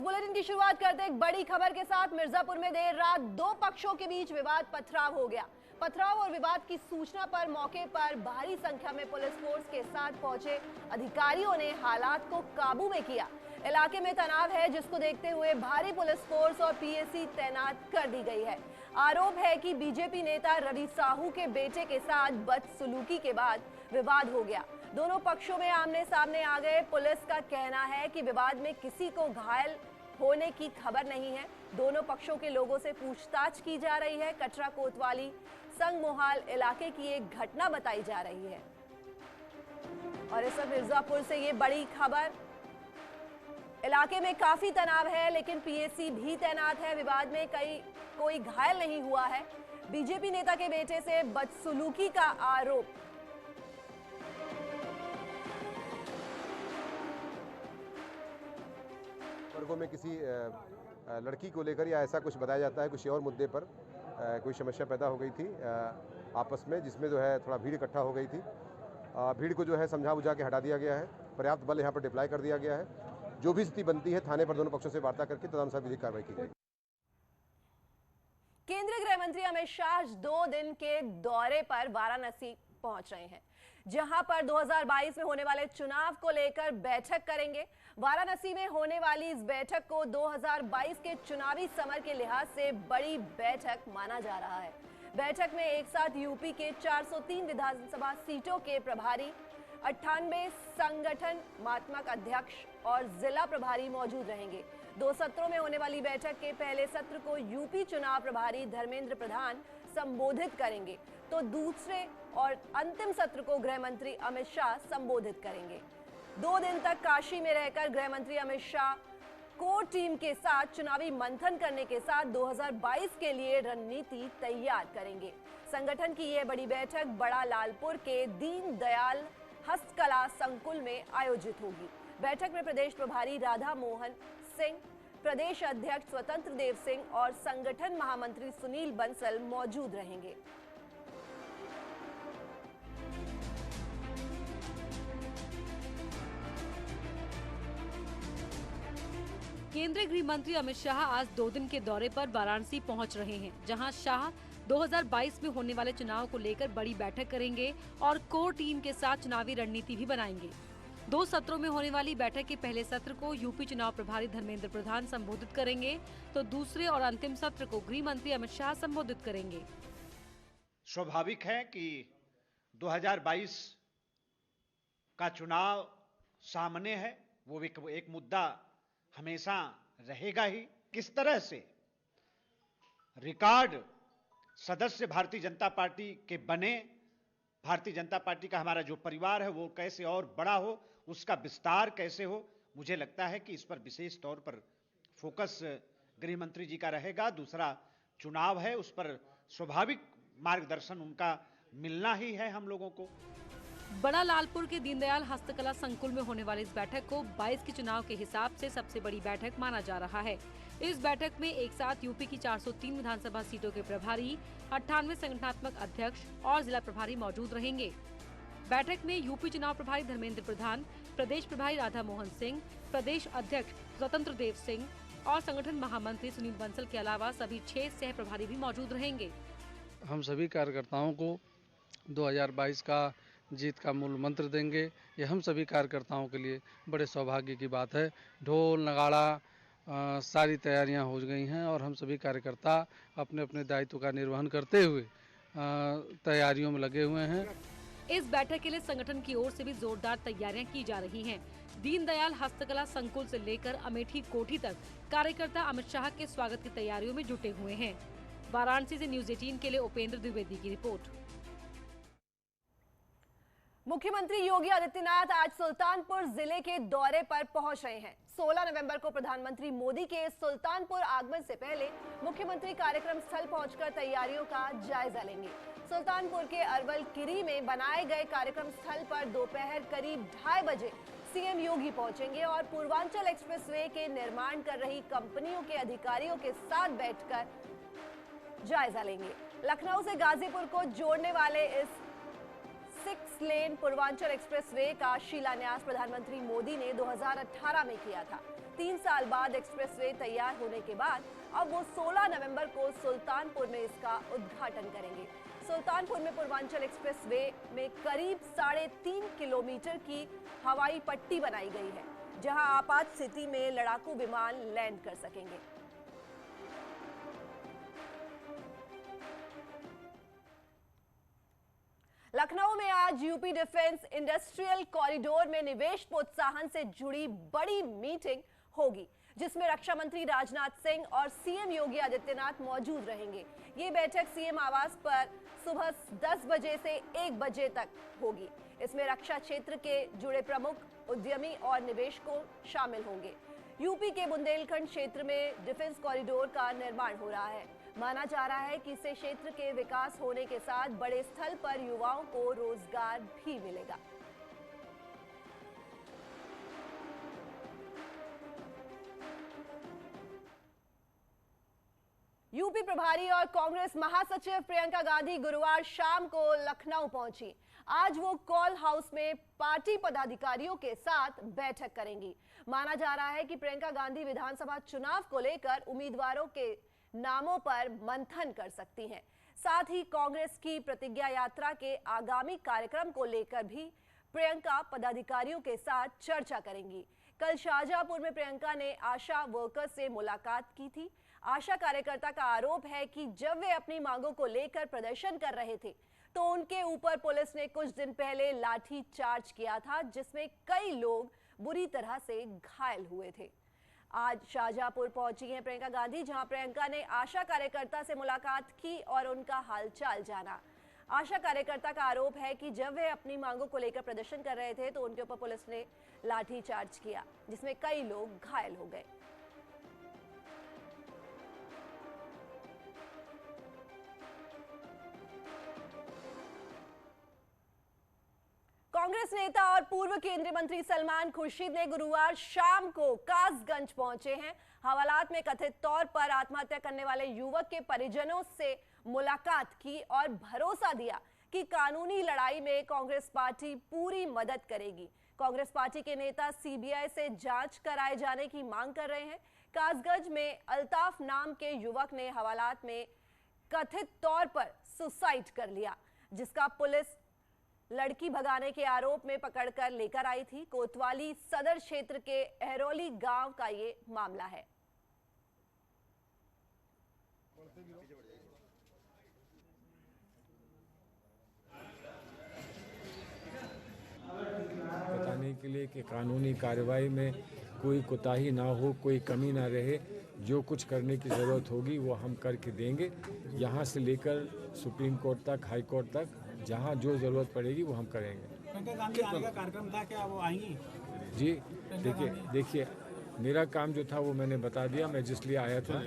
Bulletin की शुरुआत करते एक बड़ी खबर के साथ। मिर्जापुर में देर रात दो पक्षों के बीच विवाद पथराव हो गया। पथराव और विवाद की सूचना पर मौके पर भारी संख्या में पुलिस फोर्स के साथ पहुंचे अधिकारियों ने हालात को काबू में किया। इलाके में तनाव है, जिसको देखते हुए भारी पुलिस फोर्स और पीएसी तैनात कर दी गई है। आरोप है कि बीजेपी नेता रवि साहू के बेटे के साथ बदसलूकी के बाद विवाद हो गया। दोनों पक्षों में आमने सामने आ गए। पुलिस का कहना है कि विवाद में किसी को घायल होने की खबर नहीं है। दोनों पक्षों के लोगों से पूछताछ की जा रही है। कटरा कोतवाली संगमोहाल इलाके की एक घटना बताई जा रही है। और इस वक्त मिर्जापुर से ये बड़ी खबर, इलाके में काफी तनाव है, लेकिन पीएसी भी तैनात है। विवाद में कोई घायल नहीं हुआ है। बीजेपी नेता के बेटे से बदसलूकी का आरोप। वर्गों में किसी लड़की को लेकर या ऐसा कुछ बताया जाता है, किसी और मुद्दे पर कोई समस्या पैदा हो गई थी आपस में, जिसमें जो है थोड़ा भीड़ इकट्ठा हो गई थी। भीड़ को जो है समझा बुझा के हटा दिया गया है। पर्याप्त बल यहाँ पर डिप्लॉय कर दिया गया है। जो भी स्थिति बनती है थाने पर दोनों पक्षों से वार्ता करके तदनुसार विधिक कार्रवाई की जाएगी। केंद्रीय गृह मंत्री अमित शाह 2 दिन के दौरे पर वाराणसी पहुंच रहे हैं, जहां पर 2022 में होने वाले चुनाव को लेकर बैठक करेंगे। वाराणसी में होने वाली इस बैठक को 2022 के चुनावी समर के लिहाज से बड़ी बैठक माना जा रहा है। बैठक में एक साथ यूपी के 403 विधानसभा सीटों के प्रभारी, 98 संगठनात्मक अध्यक्ष और जिला प्रभारी मौजूद रहेंगे। 2 सत्रों में होने वाली बैठक के पहले सत्र को यूपी चुनाव प्रभारी धर्मेंद्र प्रधान संबोधित करेंगे, तो दूसरे और अंतिम सत्र को गृह मंत्री अमित शाह संबोधित करेंगे। 2 दिन तक काशी में रहकर गृह मंत्री अमित शाह कोर टीम के साथ चुनावी मंथन करने के साथ 2022 के लिए रणनीति तैयार करेंगे। संगठन की यह बड़ी बैठक बड़ा लालपुर के दीनदयाल हस्तकला संकुल में आयोजित होगी। बैठक में प्रदेश प्रभारी राधा मोहन सिंह, प्रदेश अध्यक्ष स्वतंत्र देव सिंह और संगठन महामंत्री सुनील बंसल मौजूद रहेंगे। केंद्रीय गृह मंत्री अमित शाह आज 2 दिन के दौरे पर वाराणसी पहुंच रहे हैं, जहां शाह 2022 में होने वाले चुनाव को लेकर बड़ी बैठक करेंगे और कोर टीम के साथ चुनावी रणनीति भी बनाएंगे। 2 सत्रों में होने वाली बैठक के पहले सत्र को यूपी चुनाव प्रभारी धर्मेंद्र प्रधान संबोधित करेंगे, तो दूसरे और अंतिम सत्र को गृह मंत्री अमित शाह संबोधित करेंगे। स्वाभाविक है कि 2022 का चुनाव सामने है, वो एक मुद्दा हमेशा रहेगा ही। किस तरह से रिकॉर्ड सदस्य भारतीय जनता पार्टी के बने, भारतीय जनता पार्टी का हमारा जो परिवार है वो कैसे और बड़ा हो, उसका विस्तार कैसे हो, मुझे लगता है कि इस पर विशेष तौर पर फोकस गृह मंत्री जी का रहेगा। दूसरा चुनाव है, उस पर स्वाभाविक मार्गदर्शन उनका मिलना ही है हम लोगों को। बड़ा लालपुर के दीनदयाल हस्तकला संकुल में होने वाली इस बैठक को 22 के चुनाव के हिसाब से सबसे बड़ी बैठक माना जा रहा है। इस बैठक में एक साथ यूपी की 403 विधानसभा सीटों के प्रभारी, 98 संगठनात्मक अध्यक्ष और जिला प्रभारी मौजूद रहेंगे। बैठक में यूपी चुनाव प्रभारी धर्मेंद्र प्रधान, प्रदेश प्रभारी राधा मोहन सिंह, प्रदेश अध्यक्ष स्वतंत्र देव सिंह और संगठन महामंत्री सुनील बंसल के अलावा सभी 6 सह प्रभारी भी मौजूद रहेंगे। हम सभी कार्यकर्ताओं को 2022 का जीत का मूल मंत्र देंगे। ये हम सभी कार्यकर्ताओं के लिए बड़े सौभाग्य की बात है। ढोल नगाड़ा सारी तैयारियां हो गई हैं और हम सभी कार्यकर्ता अपने अपने दायित्व का निर्वहन करते हुए तैयारियों में लगे हुए हैं। इस बैठक के लिए संगठन की ओर से भी जोरदार तैयारियां की जा रही हैं। दीनदयाल हस्तकला संकुल से लेकर अमेठी कोठी तक कार्यकर्ता अमित शाह के स्वागत की तैयारियों में जुटे हुए हैं। वाराणसी से न्यूज 18 के लिए उपेंद्र द्विवेदी की रिपोर्ट। मुख्यमंत्री योगी आदित्यनाथ आज सुल्तानपुर जिले के दौरे पर पहुंच रहे हैं। 16 नवंबर को प्रधानमंत्री मोदी के सुल्तानपुर आगमन से पहले मुख्यमंत्री कार्यक्रम स्थल पहुंचकर तैयारियों का जायजा लेंगे। सुल्तानपुर के अरवल किरी में बनाए गए कार्यक्रम स्थल पर दोपहर करीब 2:30 बजे सीएम योगी पहुंचेंगे और पूर्वांचल एक्सप्रेसवे के निर्माण कर रही कंपनियों के अधिकारियों के साथ बैठकर जायजा लेंगे। लखनऊ से गाजीपुर को जोड़ने वाले इस 6 लेन पूर्वांचल एक्सप्रेसवे का शिलान्यास प्रधानमंत्री मोदी ने 2018 में किया था। 3 साल बाद एक्सप्रेसवे तैयार होने के बाद अब वो 16 नवंबर को सुल्तानपुर में इसका उद्घाटन करेंगे। सुल्तानपुर में पूर्वांचल एक्सप्रेसवे में करीब 3.5 किलोमीटर की हवाई पट्टी बनाई गई है, जहां आपात स्थिति में लड़ाकू विमान लैंड कर सकेंगे। लखनऊ में आज यूपी डिफेंस इंडस्ट्रियल कॉरिडोर में निवेश प्रोत्साहन से जुड़ी बड़ी मीटिंग होगी, जिसमें रक्षा मंत्री राजनाथ सिंह और सीएम योगी आदित्यनाथ मौजूद रहेंगे। ये बैठक सीएम आवास पर सुबह 10 बजे से 1 बजे तक होगी। इसमें रक्षा क्षेत्र के जुड़े प्रमुख उद्यमी और निवेशकों शामिल होंगे। यूपी के बुंदेलखंड क्षेत्र में डिफेंस कॉरिडोर का निर्माण हो रहा है। माना जा रहा है कि इससे क्षेत्र के विकास होने के साथ बड़े स्थल पर युवाओं को रोजगार भी मिलेगा। यूपी प्रभारी और कांग्रेस महासचिव प्रियंका गांधी गुरुवार शाम को लखनऊ पहुंची। आज वो कॉल हाउस में पार्टी पदाधिकारियों के साथ बैठक करेंगी। माना जा रहा है कि प्रियंका गांधी विधानसभा चुनाव को लेकर उम्मीदवारों के नामों पर मंथन कर सकती हैं। साथ ही कांग्रेस की प्रतिज्ञा यात्रा के आगामी कार्यक्रम को लेकर भी प्रियंका पदाधिकारियों के साथ चर्चा करेंगी। कल शाहजहांपुर में प्रियंका ने आशा वर्कर्स से मुलाकात की थी। आशा कार्यकर्ता का आरोप है कि जब वे अपनी मांगों को लेकर प्रदर्शन कर रहे थे तो उनके ऊपर पुलिस ने कुछ दिन पहले लाठी चार्ज किया था, जिसमें कई लोग बुरी तरह से घायल हुए थे। आज शाहजहांपुर पहुंची हैं प्रियंका गांधी, जहां प्रियंका ने आशा कार्यकर्ता से मुलाकात की और उनका हालचाल जाना। आशा कार्यकर्ता का आरोप है कि जब वे अपनी मांगों को लेकर प्रदर्शन कर रहे थे तो उनके ऊपर पुलिस ने लाठी चार्ज किया, जिसमें कई लोग घायल हो गए। कांग्रेस नेता और पूर्व केंद्रीय मंत्री सलमान खुर्शीद ने गुरुवार शाम को कासगंज पहुंचे हैं। हवालात में कथित तौर पर आत्महत्या करने वाले युवक के परिजनों से मुलाकात की और भरोसा दिया कि कानूनी लड़ाई में कांग्रेस पार्टी पूरी मदद करेगी। कांग्रेस पार्टी के नेता सीबीआई से जांच कराए जाने की मांग कर रहे हैं। कासगंज में अल्ताफ नाम के युवक ने हवालात में कथित तौर पर सुसाइड कर लिया, जिसका पुलिस लड़की भगाने के आरोप में पकड़कर लेकर आई थी। कोतवाली सदर क्षेत्र के एहरोली गांव का ये मामला है। बताने के लिए कि कानूनी कार्रवाई में कोई कोताही ना हो, कोई कमी ना रहे। जो कुछ करने की ज़रूरत होगी वो हम करके देंगे। यहाँ से लेकर सुप्रीम कोर्ट तक, हाई कोर्ट तक, जहाँ जो ज़रूरत पड़ेगी वो हम करेंगे। प्रियंका गांधी आने का कार्यक्रम था, क्या वो आएंगी? जी देखिए मेरा काम जो था वो मैंने बता दिया, मैं जिस लिए आया था।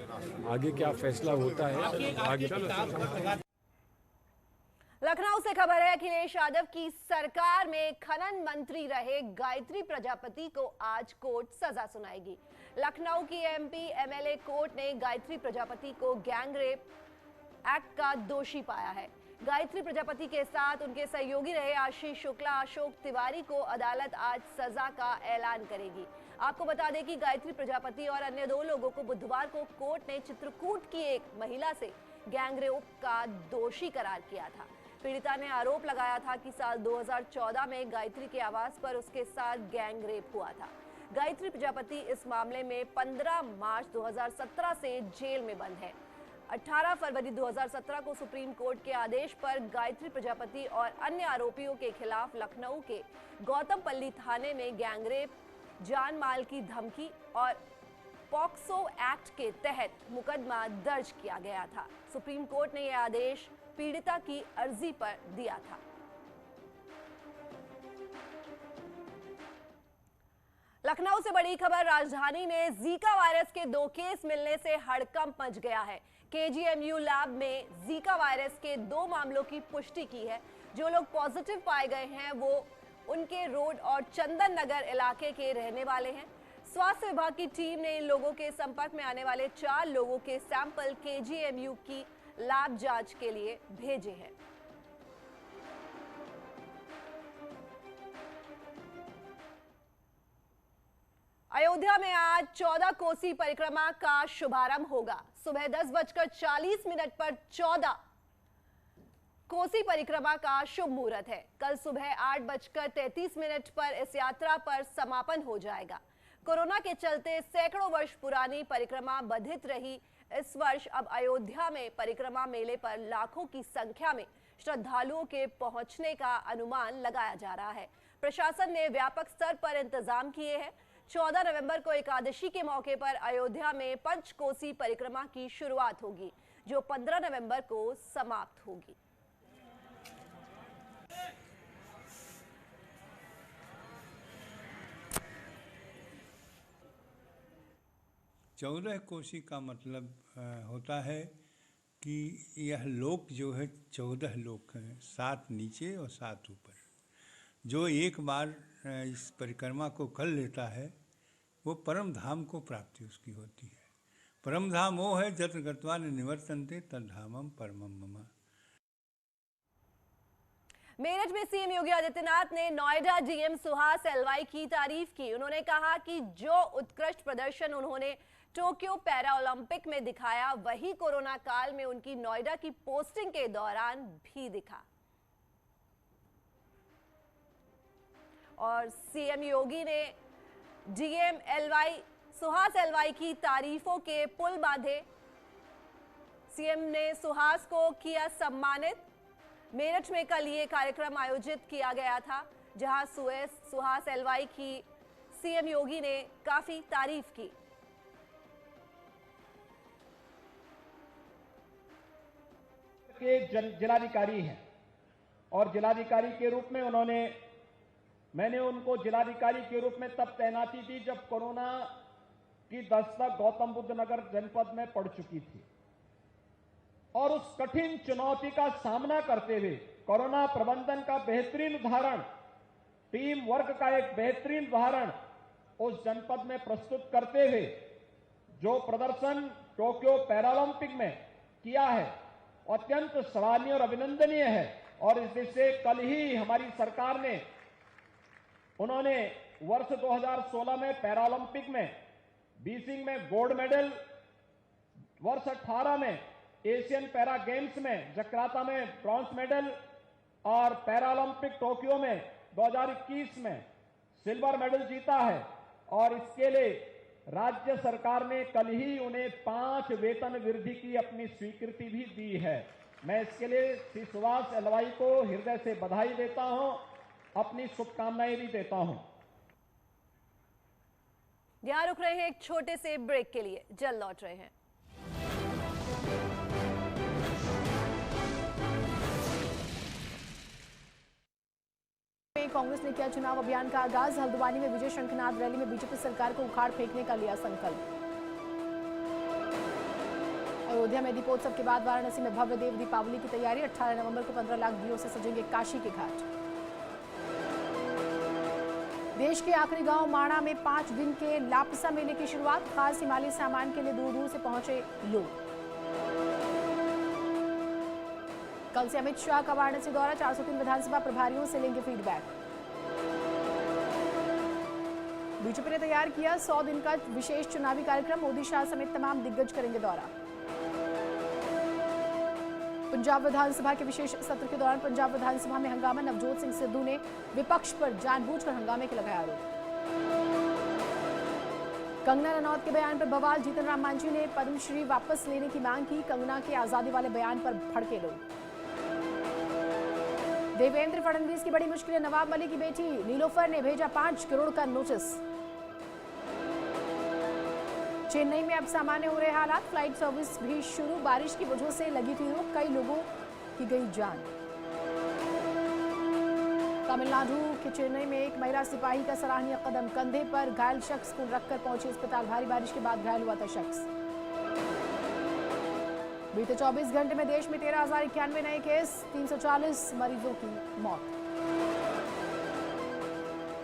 आगे क्या फैसला होता है आगे। लखनऊ से खबर है, अखिलेश यादव की सरकार में खनन मंत्री रहे गायत्री प्रजापति को आज कोर्ट सजा सुनाएगी। लखनऊ की एमपी एमएलए कोर्ट ने गायत्री प्रजापति को गैंगरेप एक्ट का दोषी पाया है। गायत्री प्रजापति के साथ उनके सहयोगी रहे आशीष शुक्ला, अशोक तिवारी को अदालत आज सजा का ऐलान करेगी। आपको बता दें कि गायत्री प्रजापति और अन्य 2 लोगों को बुधवार को कोर्ट ने चित्रकूट की एक महिला से गैंगरेप का दोषी करार किया था। पीड़िता ने आरोप लगाया था कि साल 2014 में गायत्री के आवास पर उसके साथ गैंगरेप हुआ था। गायत्री प्रजापति इस मामले में 15 मार्च 2017 से जेल में बंद है। 18 फरवरी 2017 को सुप्रीम कोर्ट के आदेश पर गायत्री प्रजापति और अन्य आरोपियों के खिलाफ लखनऊ के गौतमपल्ली थाने में गैंगरेप, जान माल की धमकी और पॉक्सो एक्ट के तहत मुकदमा दर्ज किया गया था। सुप्रीम कोर्ट ने यह आदेश पीड़िता की अर्जी पर दिया था। लखनऊ से बड़ी खबर, राजधानी में जीका वायरस के 2 केस मिलने से हड़कंप मच गया है। केजीएमयू लैब में जीका वायरस के 2 मामलों की पुष्टि की है। जो लोग पॉजिटिव पाए गए हैं वो उनके रोड और चंदन नगर इलाके के रहने वाले हैं। स्वास्थ्य विभाग की टीम ने इन लोगों के संपर्क में आने वाले 4 लोगों के सैंपल केजीएमयू की लैब जांच के लिए भेजे हैं। अयोध्या में आज 14 कोसी परिक्रमा का शुभारंभ होगा। सुबह 10:40 पर 14 कोसी परिक्रमा का शुभ मुहूर्त है। कल सुबह 8:33 पर इस यात्रा पर समापन हो जाएगा। कोरोना के चलते सैकड़ों वर्ष पुरानी परिक्रमा बाधित रही इस वर्ष अब अयोध्या में परिक्रमा मेले पर लाखों की संख्या में श्रद्धालुओं के पहुंचने का अनुमान लगाया जा रहा है। प्रशासन ने व्यापक स्तर पर इंतजाम किए हैं। 14 नवंबर को एकादशी के मौके पर अयोध्या में पंचकोसी परिक्रमा की शुरुआत होगी, जो 15 नवंबर को समाप्त होगी। चौदह कोसी का मतलब होता है कि यह लोक जो है 14 लोक हैं, 7 नीचे और 7 ऊपर। जो एक बार इस परिक्रमा को कर लेता है वो परम धाम को प्राप्ति उसकी होती है। परम धाम वो है जत्र गत्वा निवर्तन्ते तद्धामम परमम मम। मेरठ में सीएम योगी आदित्यनाथ ने नोएडा डीएम सुहास एलवाई की तारीफ की। उन्होंने कहा कि जो उत्कृष्ट प्रदर्शन उन्होंने टोक्यो पैरा ओलंपिक में दिखाया, वही कोरोना काल में उनकी नोएडा की पोस्टिंग के दौरान भी दिखा। और सीएम योगी ने डीएम एलवाई सुहास एलवाई की तारीफों के पुल बांधे। सीएम ने सुहास को किया सम्मानित। मेरठ में कल ये कार्यक्रम आयोजित किया गया था, जहां सुहास एलवाई की सीएम योगी ने काफी तारीफ की। के जिलाधिकारी हैं और जिलाधिकारी के रूप में मैंने उनको जिलाधिकारी के रूप में तब तैनाती दी जब कोरोना की दस्तक गौतम बुद्ध नगर जनपद में पड़ चुकी थी। और उस कठिन चुनौती का सामना करते हुए कोरोना प्रबंधन का बेहतरीन उदाहरण, टीम वर्क का एक बेहतरीन उदाहरण उस जनपद में प्रस्तुत करते हुए जो प्रदर्शन टोक्यो पैरालंपिक में किया है अत्यंत सराहनीय और अभिनंदनीय है। और इस दिशा से कल ही हमारी सरकार ने उन्होंने वर्ष 2016 में पैरालंपिक में बीजिंग में गोल्ड मेडल, वर्ष 18 में एशियन पैरा गेम्स में जकार्ता में ब्रॉन्ज मेडल और पैरालंपिक टोक्यो में 2021 में सिल्वर मेडल जीता है। और इसके लिए राज्य सरकार ने कल ही उन्हें 5 वेतन वृद्धि की अपनी स्वीकृति भी दी है। मैं इसके लिए श्री सुहास एलवाई को हृदय से बधाई देता हूं, अपनी शुभकामनाएं भी देता हूं। यहां रुक रहे हैं एक छोटे से ब्रेक के लिए, जल्द लौट रहे हैं। कांग्रेस ने किया चुनाव अभियान का आगाज। हल्द्वानी में विजय शंखनाद रैली में बीजेपी सरकार को उखाड़ फेंकने का लिया संकल्प। अयोध्या में दीपोत्सव के बाद वाराणसी में भव्य देव दीपावली की तैयारी। 18 नवंबर को 15 लाख दियों से सजेंगे काशी के घाट। देश के आखिरी गांव माणा में 5 दिन के लापसा मेले की शुरुआत। खास हिमालयी सामान के लिए दूर दूर से पहुंचे लोग। कल से अमित शाह का वाराणसी दौरा। 403 विधानसभा प्रभारियों से लेंगे फीडबैक। बीजेपी ने तैयार किया 100 दिन का विशेष चुनावी कार्यक्रम। मोदी शाह समेत तमाम दिग्गज करेंगे दौरा। पंजाब विधानसभा के विशेष सत्र के दौरान पंजाब विधानसभा में हंगामा। नवजोत सिंह सिद्धू ने विपक्ष पर जानबूझकर हंगामे के लगाया आरोप। कंगना रनौत के बयान पर बवाल। जीतन राम मांझी ने पद्मश्री वापस लेने की मांग की। कंगना के आजादी वाले बयान पर भड़के लोग। देवेंद्र फडणवीस की बड़ी मुश्किल। नवाब मलिक की बेटी नीलोफर ने भेजा 5 करोड़ का नोटिस। चेन्नई में अब सामान्य हो रहे हालात। फ्लाइट सर्विस भी शुरू। बारिश की वजह से लगी थी रोक, कई लोगों की गई जान। तमिलनाडु के चेन्नई में एक महिला सिपाही का सराहनीय कदम। कंधे पर घायल शख्स को रखकर पहुंचे अस्पताल। भारी बारिश के बाद घायल हुआ था शख्स। बीते 24 घंटे में देश में 13,091 नए केस, 340 मरीजों की मौत।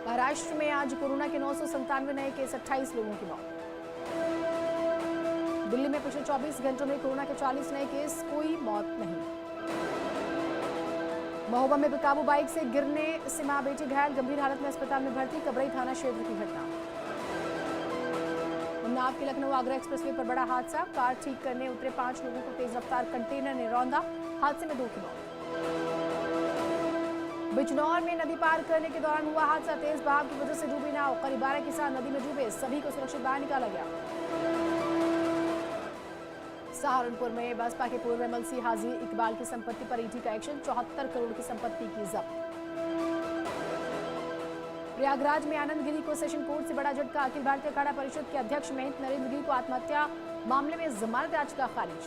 महाराष्ट्र में आज कोरोना के 997 नए केस, 28 लोगों की मौत। दिल्ली में पिछले 24 घंटों में कोरोना के 40 नए केस, कोई मौत नहीं। महोबा में बेकाबू बाइक से गिरने से मां बेटी घायल, गंभीर हालत में अस्पताल में भर्ती। कबरई थाना क्षेत्र की घटना। उन्नाव के लखनऊ आगरा एक्सप्रेसवे पर बड़ा हादसा, कार ठीक करने उतरे 5 लोगों को तेज रफ्तार कंटेनर ने रौंदा, हादसे में 2 की मौत। बिजनौर में नदी पार करने के दौरान हुआ हादसा, तेज बहाव की वजह से डूबी नाव, करीब 12 किसान नदी में डूबे, सभी को सुरक्षित बाहर निकाला गया। सहारनपुर में बसपा के पूर्व एमएलसी हाजी इकबाल की संपत्ति पर ईडी का एक्शन, 74 करोड़ की संपत्ति की जब्त। प्रयागराज में आनंद गिरी को सेशन कोर्ट से बड़ा झटका, अखिल भारतीय अखाड़ा परिषद के अध्यक्ष महंत नरेंद्र गिरी को आत्महत्या मामले में जमानत याचिका खारिज।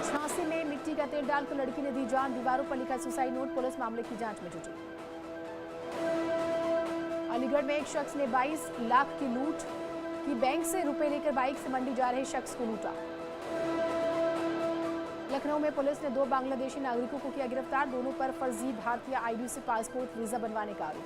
झांसी में मिट्टी का तेल डालकर लड़की ने दी जान, दीवारों पर लिखा सुसाइड नोट, पुलिस मामले की जांच में जुटी। अलीगढ़ में एक शख्स ने 22 लाख की लूट की, बैंक से रुपए लेकर बाइक से मंडी जा रहे शख्स को लूटा। लखनऊ में पुलिस ने 2 बांग्लादेशी नागरिकों को किया गिरफ्तार, दोनों पर फर्जी भारतीय आईडी से पासपोर्ट वीजा बनवाने का आरोप।